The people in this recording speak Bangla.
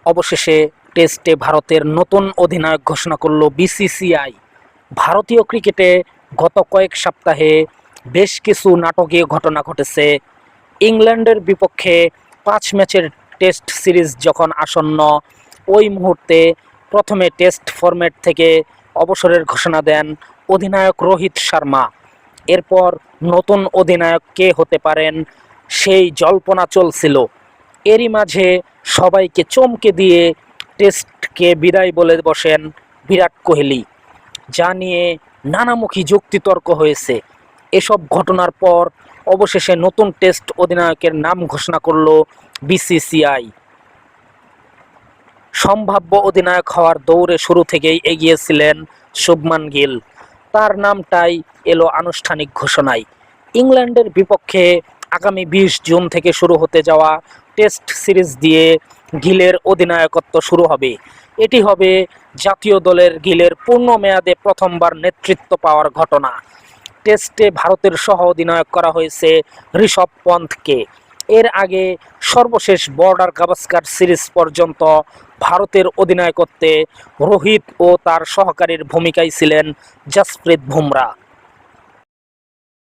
অবশেষে টেস্টে ভারতের নতুন অধিনায়ক ঘোষণা করল বিসিসিআই। ভারতীয় ক্রিকেটে গত কয়েক সপ্তাহে বেশ কিছু নাটকীয় ঘটনা ঘটেছে। ইংল্যান্ডের বিপক্ষে 5 ম্যাচের টেস্ট সিরিজ যখন আসন্ন, ওই মুহূর্তে প্রথমে টেস্ট ফরম্যাট থেকে অবসরের ঘোষণা দেন অধিনায়ক রোহিত শর্মা। এরপর নতুন অধিনায়ক কে হতে পারেন সেই জল্পনা চলছিল। এরই মাঝে সবাইকে চমকে দিয়ে টেস্টকে বিদায় বলে বসেন বিরাট কোহলি, যা নিয়ে নানামুখী যুক্তিতর্ক হয়েছে। এসব ঘটনার পর অবশেষে নতুন টেস্ট অধিনায়কের নাম ঘোষণা করল বিসিসিআই। সম্ভাব্য অধিনায়ক হওয়ার দৌড়ে শুরু থেকেই এগিয়ে ছিলেন শুভমান গিল। তার নামটাই এলো আনুষ্ঠানিক ঘোষণায়। ইংল্যান্ডের বিপক্ষে আগামী 20 জুন থেকে শুরু হতে যাওয়া টেস্ট সিরিজ দিয়ে গিলের অধিনায়কত্ব শুরু হবে। এটি হবে জাতীয় দলের গিলের পূর্ণ মেয়াদে প্রথমবার নেতৃত্ব পাওয়ার ঘটনা। টেস্টে ভারতের সহ অধিনায়ক করা হয়েছে ঋষভ পন্থকে। এর আগে সর্বশেষ বর্ডার গাভাস্কার সিরিজ পর্যন্ত ভারতের অধিনায়কত্বে রোহিত ও তার সহকারীর ভূমিকায় ছিলেন জসপ্রীত বুমরা।